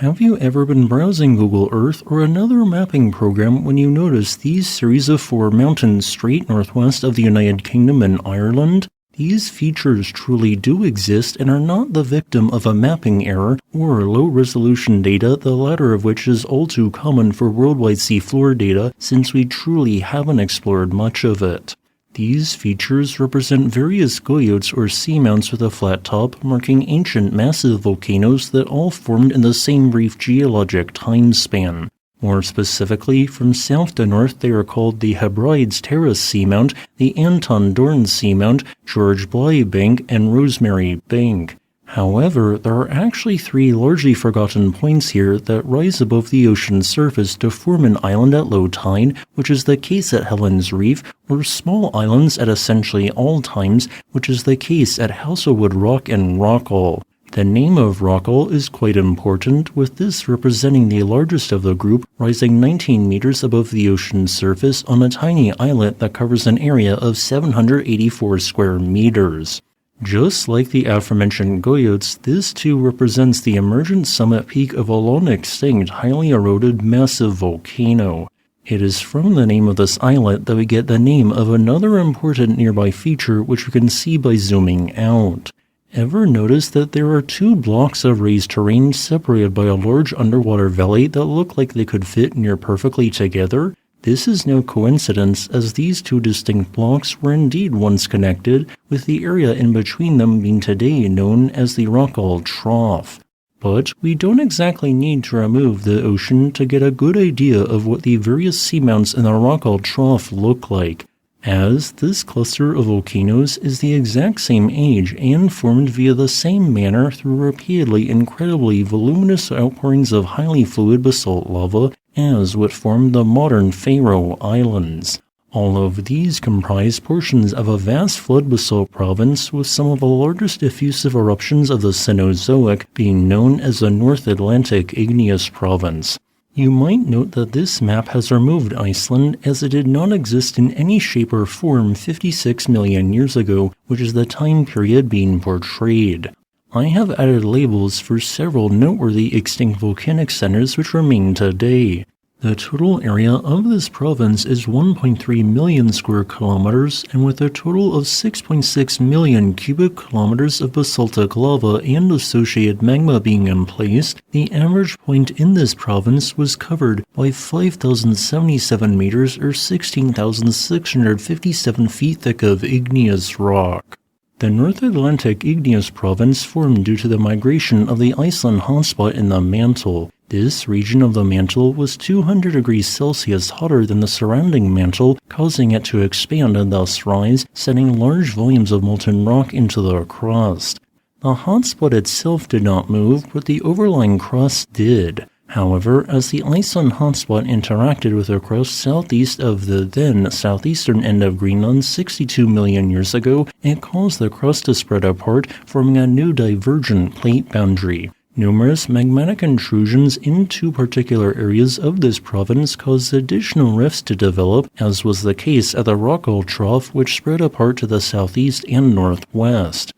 Have you ever been browsing Google Earth or another mapping program when you notice these series of 4 mountains straight northwest of the United Kingdom and Ireland? These features truly do exist and are not the victim of a mapping error or low-resolution data, the latter of which is all too common for worldwide seafloor data since we truly haven't explored much of it. These features represent various goyotes or seamounts with a flat top, marking ancient massive volcanoes that all formed in the same brief geologic time span. More specifically, from south to north they are called the Hebrides Terrace Seamount, the Anton Dorn Seamount, George Bly Bank, and Rosemary Bank. However, there are actually 3 largely forgotten points here that rise above the ocean surface to form an island at low tide, which is the case at Helen's Reef, or small islands at essentially all times, which is the case at Hasselwood Rock and Rockall. The name of Rockall is quite important, with this representing the largest of the group, rising 19 meters above the ocean surface on a tiny islet that covers an area of 784 square meters. Just like the aforementioned goyotes, this too represents the emergent summit peak of a long-extinct, highly eroded, massive volcano. It is from the name of this islet that we get the name of another important nearby feature which we can see by zooming out. Ever notice that there are 2 blocks of raised terrain separated by a large underwater valley that look like they could fit near perfectly together? This is no coincidence, as these 2 distinct blocks were indeed once connected, with the area in between them being today known as the Rockall Trough. But we don't exactly need to remove the ocean to get a good idea of what the various seamounts in the Rockall Trough look like, as this cluster of volcanoes is the exact same age and formed via the same manner through repeatedly incredibly voluminous outpourings of highly fluid basalt lava as what formed the modern Faroe Islands. All of these comprise portions of a vast flood basalt province with some of the largest effusive eruptions of the Cenozoic being known as the North Atlantic Igneous province. You might note that this map has removed Iceland as it did not exist in any shape or form 56 million years ago, which is the time period being portrayed. I have added labels for several noteworthy extinct volcanic centers which remain today. The total area of this province is 1.3 million square kilometers, and with a total of 6.6 million cubic kilometers of basaltic lava and associated magma being in place, the average point in this province was covered by 5,077 meters or 16,657 feet thick of igneous rock. The North Atlantic Igneous province formed due to the migration of the Iceland hotspot in the mantle. This region of the mantle was 200 degrees Celsius hotter than the surrounding mantle, causing it to expand and thus rise, sending large volumes of molten rock into the crust. The hotspot itself did not move, but the overlying crust did. However, as the Iceland hotspot interacted with the crust southeast of the then southeastern end of Greenland 62 million years ago, it caused the crust to spread apart, forming a new divergent plate boundary. Numerous magmatic intrusions in 2 particular areas of this province caused additional rifts to develop, as was the case at the Rockall Trough, which spread apart to the southeast and northwest.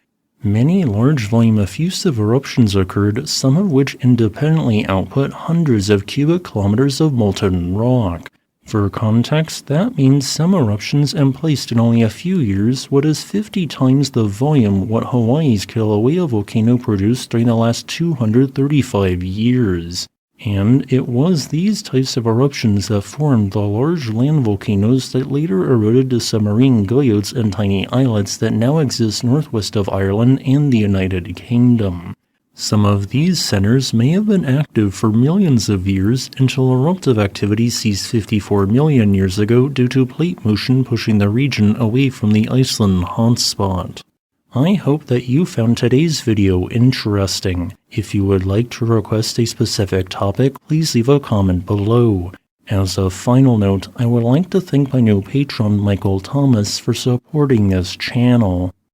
Many large volume effusive eruptions occurred, some of which independently output hundreds of cubic kilometers of molten rock. For context, that means some eruptions emplaced in only a few years what is 50 times the volume what Hawaii's Kilauea volcano produced during the last 235 years. And it was these types of eruptions that formed the large land volcanoes that later eroded to submarine goyotes and tiny islets that now exist northwest of Ireland and the United Kingdom. Some of these centers may have been active for millions of years until eruptive activity ceased 54 million years ago due to plate motion pushing the region away from the Iceland hotspot. I hope that you found today's video interesting. If you would like to request a specific topic, please leave a comment below. As a final note, I would like to thank my new patron Michael Thomas for supporting this channel.